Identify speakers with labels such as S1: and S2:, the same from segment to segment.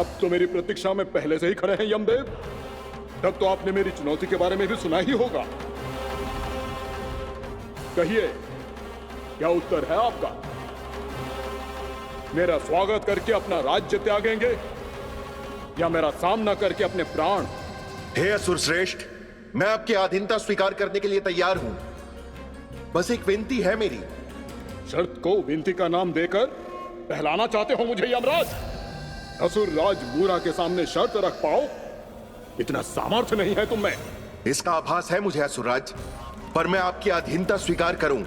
S1: आप तो मेरी प्रतीक्षा में पहले से ही खड़े हैं यमदेव। तब तो आपने मेरी चुनौती के बारे में भी सुना ही होगा। कहिए, क्या उत्तर है आपका? मेरा स्वागत करके अपना राज्य त्यागेंगे या मेरा सामना करके अपने प्राण?
S2: हे असुर श्रेष्ठ, मैं आपकी अधीनता स्वीकार करने के लिए तैयार हूं। बस एक विनती है मेरी।
S1: शर्त को विनती का नाम देकर बहलाना चाहते हो मुझे यमराज? असुर राज मूरा के सामने शर्त रख पाओ, इतना सामर्थ्य नहीं है तुम में।
S2: इसका आभास है मुझे असुरराज, पर मैं आपकी अधीनता स्वीकार करूं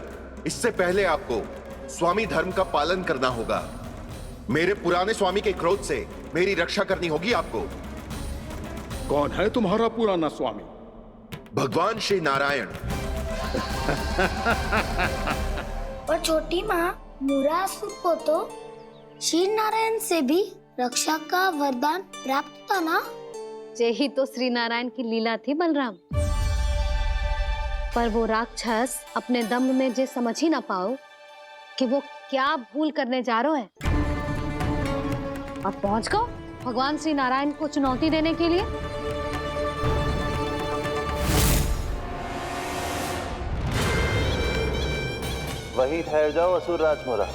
S2: इससे पहले आपको स्वामी धर्म का पालन करना होगा। मेरे पुराने स्वामी के क्रोध से मेरी रक्षा करनी होगी आपको।
S1: कौन है तुम्हारा पुराना स्वामी?
S2: भगवान श्री नारायण।
S3: पर छोटी माँ, मूरासुर को तो श्री नारायण से भी रक्षा का वरदान प्राप्त था ना?
S4: यही तो श्री नारायण की लीला थी बलराम। पर वो राक्षस अपने दम में जे समझ ही ना पाओ कि वो क्या भूल करने जा रहे हैं। अब पहुंच गो भगवान श्री नारायण को चुनौती देने के लिए।
S5: वहीं ठहर जाओ असुर राज मूरा।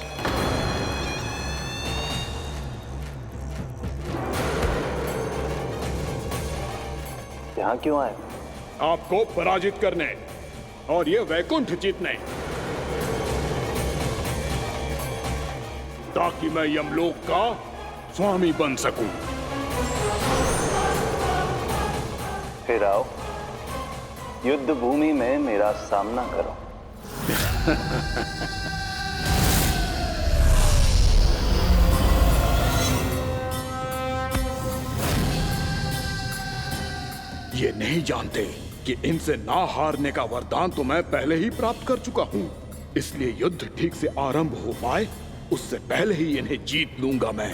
S5: यहाँ क्यों आए?
S1: आपको पराजित करने और ये वैकुंठ जीतने, ताकि मैं यमलोक का स्वामी बन सकूं।
S5: फिर आओ, युद्ध भूमि में मेरा सामना करो।
S1: ये नहीं जानते कि इनसे ना हारने का वरदान तो मैं पहले ही प्राप्त कर चुका हूं। इसलिए युद्ध ठीक से आरंभ हो पाए उससे पहले ही इन्हें जीत लूंगा मैं।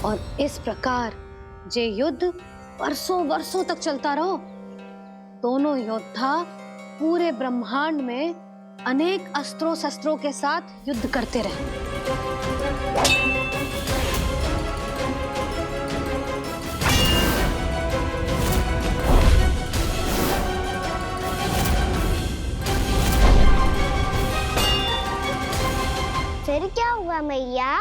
S4: और इस प्रकार जे युद्ध वर्षों वर्षों तक चलता रहो। दोनों योद्धा पूरे ब्रह्मांड में अनेक अस्त्रों शस्त्रों के साथ युद्ध करते रहे।
S3: फिर क्या हुआ मैया?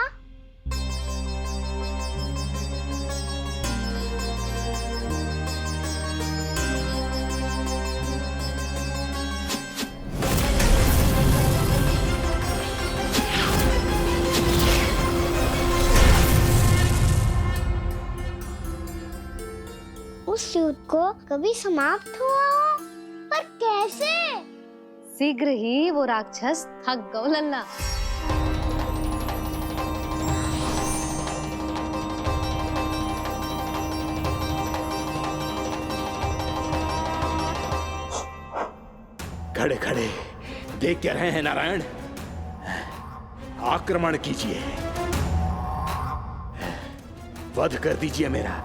S3: उस युद्ध को कभी समाप्त हुआ हो, पर कैसे?
S4: शीघ्र ही वो राक्षस थक गो लल्ला।
S1: खड़े खड़े देख क्या रहे हैं नारायण? आक्रमण कीजिए, वध कर दीजिए मेरा।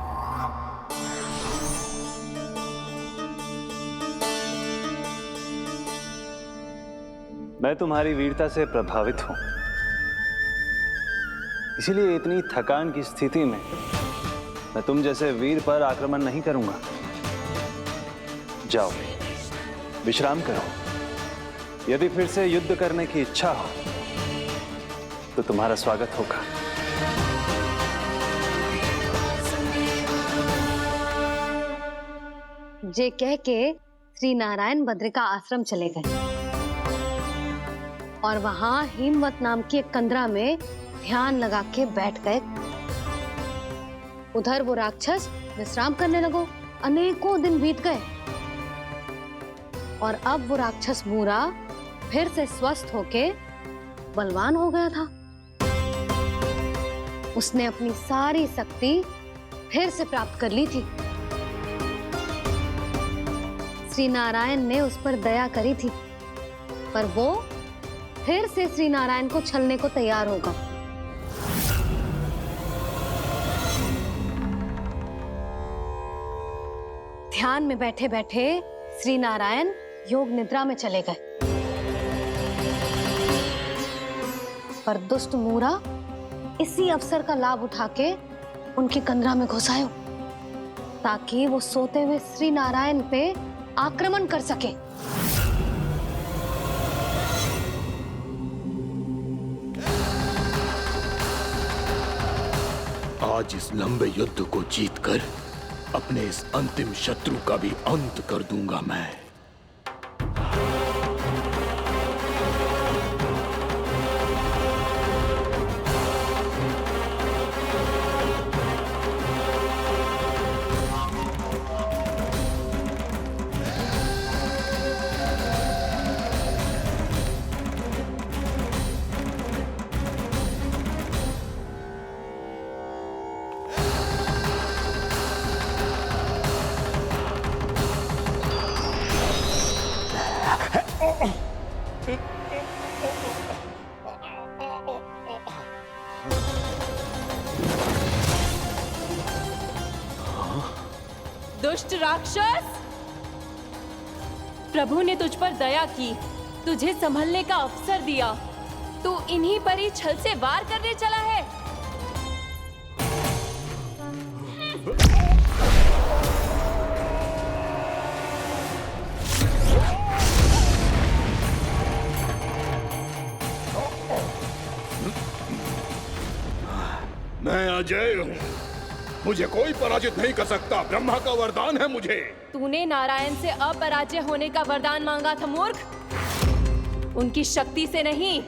S5: मैं तुम्हारी वीरता से प्रभावित हूं, इसीलिए इतनी थकान की स्थिति में मैं तुम जैसे वीर पर आक्रमण नहीं करूंगा। जाओ विश्राम करो। यदि फिर से युद्ध करने की इच्छा हो तो तुम्हारा स्वागत होगा।
S4: जे कह के श्री नारायण बद्रिका आश्रम चले गए और वहां हिमवत नाम की एक कंदरा में ध्यान लगा के बैठ गए। उधर वो राक्षस विश्राम करने लगो। अनेकों दिन बीत गए और अब वो राक्षस मूरा फिर से स्वस्थ होके बलवान हो गया था। उसने अपनी सारी शक्ति फिर से प्राप्त कर ली थी। श्री नारायण ने उस पर दया करी थी, पर वो फिर से श्री नारायण को छलने को तैयार होगा। ध्यान में बैठे बैठे श्री नारायण योग निद्रा में चले गए, पर दुष्ट मूरा इसी अवसर का लाभ उठा के उनकी कंदरा में घुस आयो, ताकि वो सोते हुए श्री नारायण पे आक्रमण कर सके।
S1: आज इस लंबे युद्ध को जीतकर अपने इस अंतिम शत्रु का भी अंत कर दूंगा मैं।
S6: दुष्ट राक्षस, प्रभु ने तुझ पर दया की, तुझे संभलने का अवसर दिया। तू इन्हीं पर ही छल से वार करने चला है।
S1: मैं अजय हूँ, मुझे कोई पराजित नहीं कर सकता। ब्रह्मा का वरदान है मुझे।
S6: तूने नारायण से अपराजय होने का वरदान मांगा था मूर्ख, उनकी शक्ति से नहीं।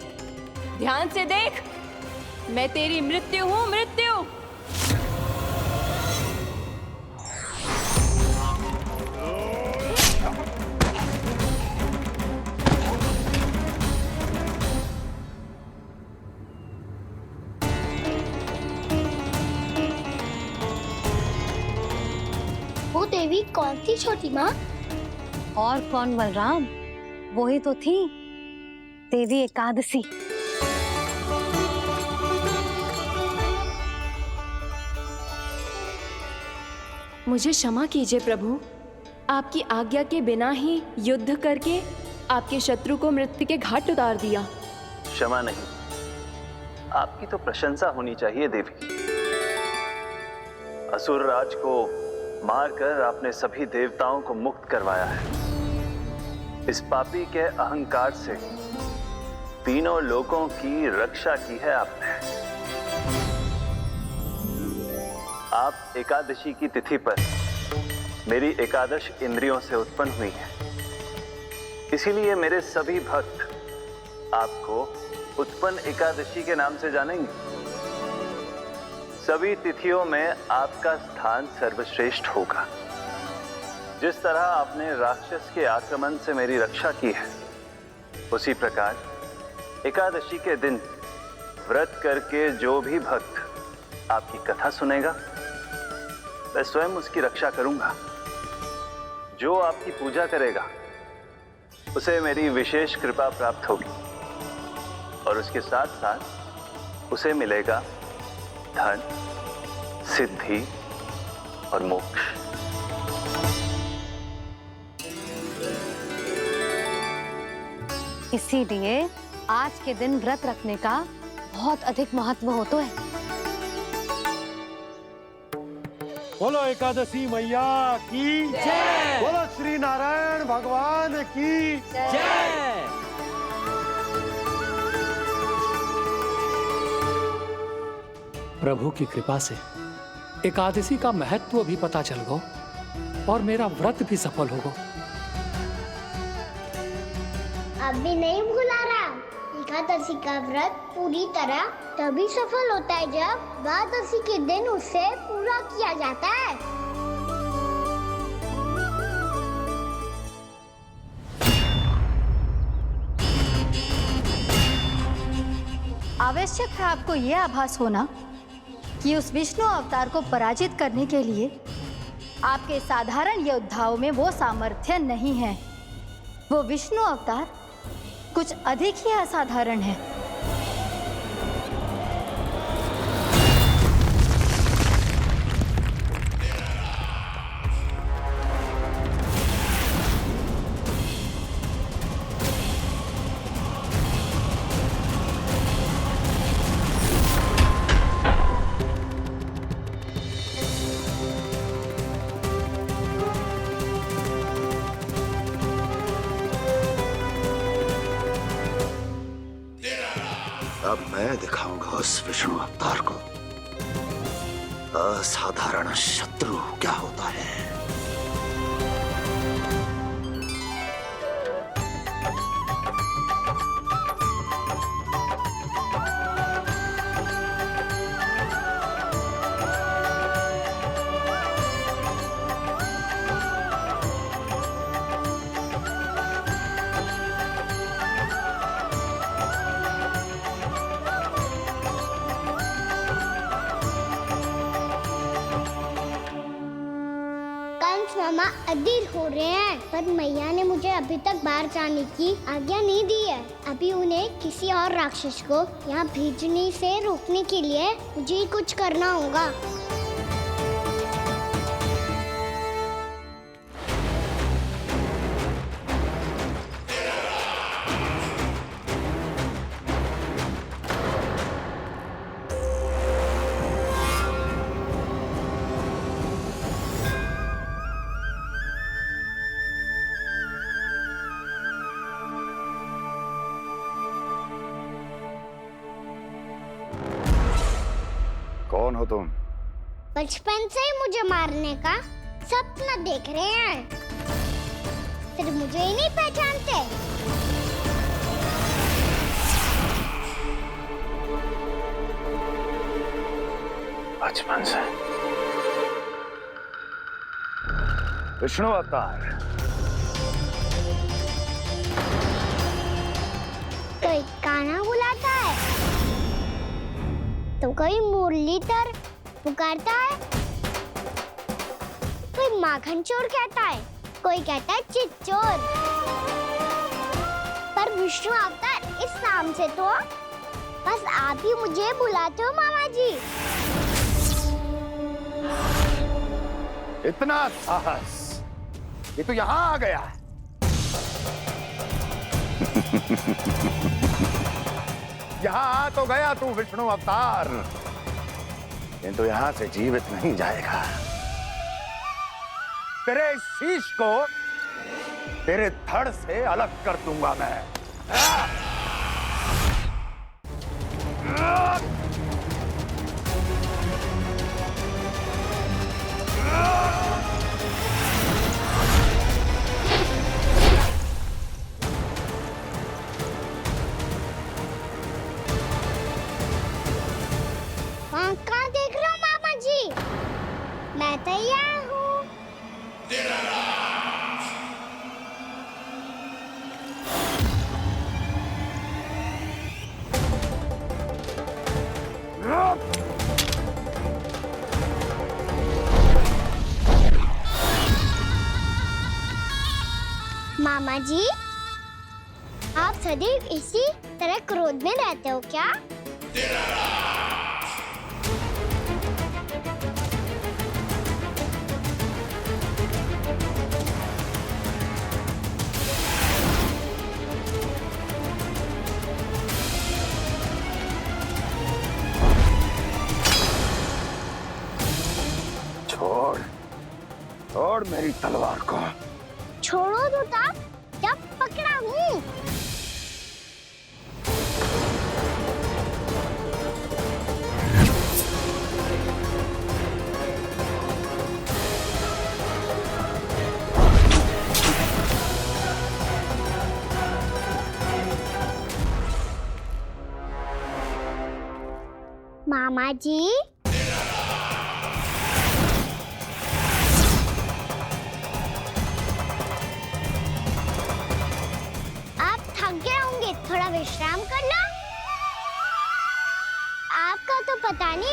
S6: ध्यान से देख, मैं तेरी मृत्यु हूँ, मृत्यु।
S3: वो देवी कौन थी छोटी माँ?
S4: और कौन बलराम, वो ही तो थी देवी एकादशी।
S6: मुझे क्षमा कीजिए प्रभु, आपकी आज्ञा के बिना ही युद्ध करके आपके शत्रु को मृत्यु के घाट उतार दिया।
S5: क्षमा नहीं, आपकी तो प्रशंसा होनी चाहिए देवी। असुर राज को मारकर आपने सभी देवताओं को मुक्त करवाया है। इस पापी के अहंकार से तीनों लोकों की रक्षा की है आपने। आप एकादशी की तिथि पर मेरी एकादश इंद्रियों से उत्पन्न हुई हैं। इसीलिए मेरे सभी भक्त आपको उत्पन्न एकादशी के नाम से जानेंगे। सभी तिथियों में आपका स्थान सर्वश्रेष्ठ होगा। जिस तरह आपने राक्षस के आक्रमण से मेरी रक्षा की है, उसी प्रकार एकादशी के दिन व्रत करके जो भी भक्त आपकी कथा सुनेगा, मैं स्वयं उसकी रक्षा करूंगा। जो आपकी पूजा करेगा, उसे मेरी विशेष कृपा प्राप्त होगी, और उसके साथ साथ उसे मिलेगा धन, सिद्धि और मोक्ष।
S4: इसीलिए आज के दिन व्रत रखने का बहुत अधिक महत्व होता है।
S7: बोलो एकादशी मैया की जय। बोलो श्री नारायण भगवान की जय।
S8: प्रभु की कृपा से एकादशी का महत्व भी पता चल गो और मेरा व्रत भी सफल हो गो।
S3: अभी नहीं भूला रहा, एकादशी का व्रत पूरी तरह तभी सफल होता है जब द्वादशी के दिन उसे पूरा किया जाता है।
S9: आवश्यक है आपको ये आभास होना कि उस विष्णु अवतार को पराजित करने के लिए आपके साधारण योद्धाओं में वो सामर्थ्य नहीं है। वो विष्णु अवतार कुछ अधिक ही असाधारण है।
S10: अब मैं दिखाऊंगा उस विष्णु अवतार को असाधारण शत्रु क्या होता है।
S3: कंस मामा अधीर हो रहे हैं, पर मैया ने मुझे अभी तक बाहर जाने की आज्ञा नहीं दी है। अभी उन्हें किसी और राक्षस को यहाँ भेजने से रोकने के लिए मुझे ही कुछ करना होगा।
S10: कौन हो तुम?
S3: बचपन से ही मुझे मारने का सपना देख रहे हैं, फिर मुझे ही नहीं पहचानते।
S10: बचपन से विष्णु अवतार।
S3: कोई कान्हा बुलाता है तो कोई मुरलीधर पुकारता है, कोई माखन चोर कहता है, कोई कहता है चिच्चोर। पर विष्णु अवतार इस नाम से तो बस आप ही मुझे बुलाते हो मामा जी।
S10: इतना साहस ये तो यहाँ आ गया है। यहाँ आ तो गया तू विष्णु अवतार, किंतु यहाँ से जीवित नहीं जाएगा। तेरे इस शीश को तेरे धड़ से अलग कर दूंगा मैं।
S3: कहाँ देख रहे हो मामा जी? मैं तैयार हूँ। मामा जी, आप सदैव इसी तरह क्रोध में रहते हो क्या?
S10: छोड़ छोड़ मेरी तलवार को।
S3: छोड़ो तो तब जब पकड़ा हूँ। मामा जी, आप थक गए होंगे, थोड़ा विश्राम कर लो।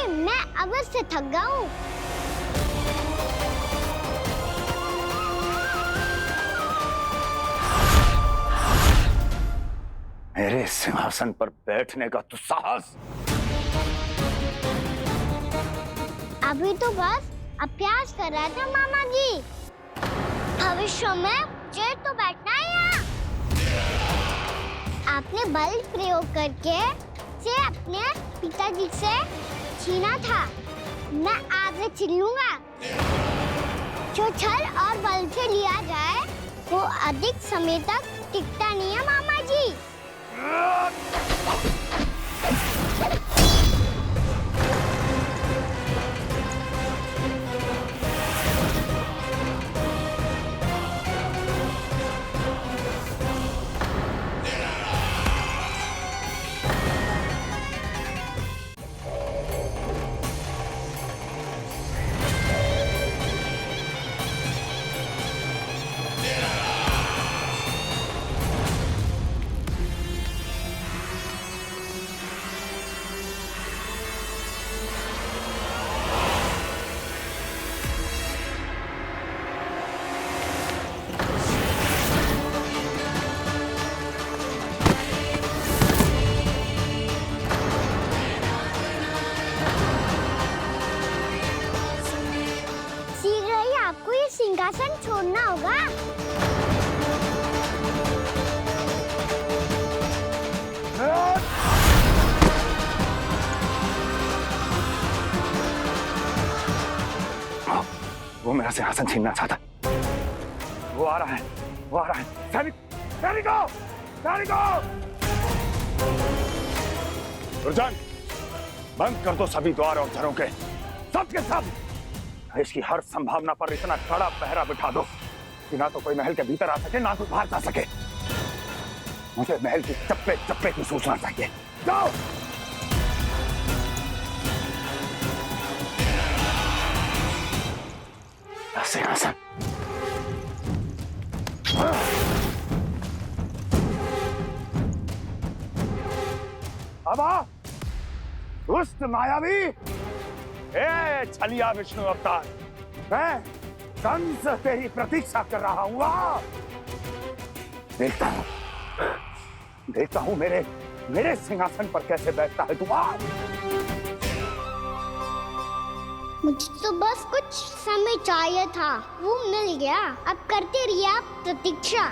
S3: मैं अवश्य थक गया हूँ।
S10: मेरे सिंहासन पर बैठने का तू साहस?
S3: अभी तो बस अभ्यास कर रहा था मामा जी। भविष्य में मुझे तो बैठना है यहाँ। आपने बल प्रयोग करके से अपने पिताजी से छीना था। मैं आज छीन लूंगा। जो छल और बल से लिया जाए वो अधिक समय तक टिकता नहीं है मामा जी। सिंहासन छोड़ना होगा।
S10: वो मेरा सिंहासन छीनना चाहता। वो आ रहा है, वो आ रहा है। सैनिकों! दुर्जन, बंद कर दो सभी द्वार और घरों के, सबके सब। इसकी हर संभावना पर इतना कड़ा पहरा बिठा दो कि ना तो कोई महल के भीतर आ सके, ना कोई बाहर जा सके। मुझे महल की चप्पे चप्पे की सूचना चाहिए। जाओ। सिंहासन। अब आ, दुष्ट मायावी, ए छलिया विष्णु अवतार, मैं कंस तेरी प्रतीक्षा कर रहा हूँ। देखता हूँ मेरे सिंहासन पर कैसे बैठता है तू।
S3: मुझे तो बस कुछ समय चाहिए था, वो मिल गया। अब करते रहिए आप प्रतीक्षा।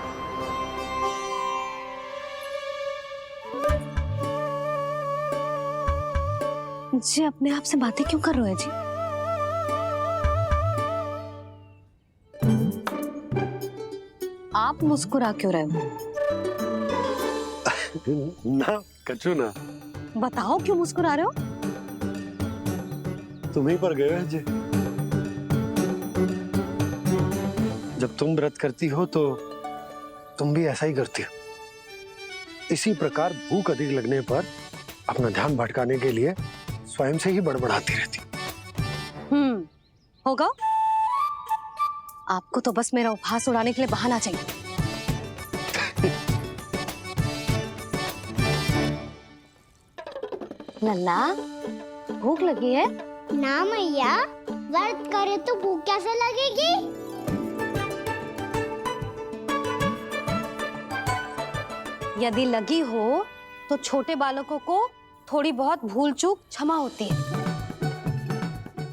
S4: जी अपने आप से बातें क्यों कर रहे हैं जी? आप मुस्कुरा क्यों रहे हो?
S7: ना कचू ना।
S4: बताओ क्यों मुस्कुरा रहे हो?
S7: तुम ही पर गए हैं जी। जब तुम व्रत करती हो तो तुम भी ऐसा ही करती हो। इसी प्रकार भूख अधिक लगने पर अपना ध्यान भटकाने के लिए स्वयं से ही बड़बड़ाती रहती।
S4: होगा। आपको तो बस मेरा उपहास उड़ाने के लिए बहाना चाहिए। लल्ला, भूख लगी है?
S3: ना मैया, व्रत करे तो भूख कैसे लगेगी?
S4: यदि लगी हो तो छोटे बालकों को थोड़ी बहुत भूल चूक क्षमा होती है।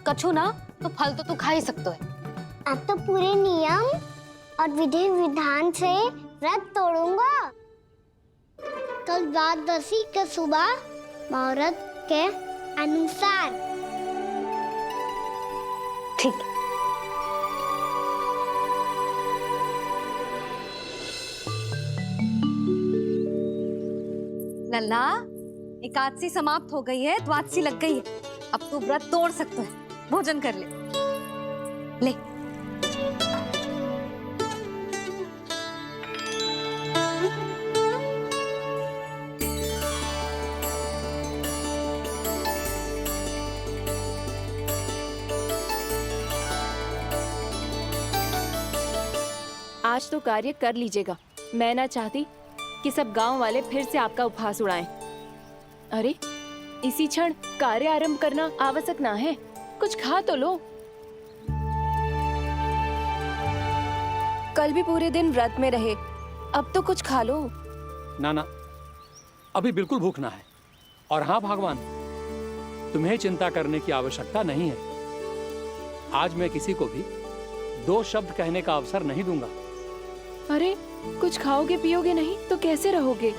S4: कछु ना तो फल तो तू खा ही सकते है।
S3: अब तो पूरे नियम और विधि विधान से व्रत तोड़ूंगा। कल द्वादशी के सुबह मुहूर्त के अनुसार।
S4: ठीक। लल्ला, एकादशी समाप्त हो गई है, द्वादशी लग गई है। अब तू व्रत तोड़ सकते है। भोजन कर ले। ले।
S6: आज तो कार्य कर लीजिएगा। मैं ना चाहती कि सब गांव वाले फिर से आपका उपहास उड़ाएं। अरे, इसी क्षण कार्य आरंभ करना आवश्यक ना है। कुछ खा तो लो। कल भी पूरे दिन व्रत में रहे, अब तो कुछ खा लो।
S8: ना ना, अभी बिल्कुल भूख ना है। और हाँ भगवान, तुम्हें चिंता करने की आवश्यकता नहीं है। आज मैं किसी को भी 2 शब्द कहने का अवसर नहीं दूंगा।
S6: अरे कुछ खाओगे पियोगे नहीं तो कैसे रहोगे?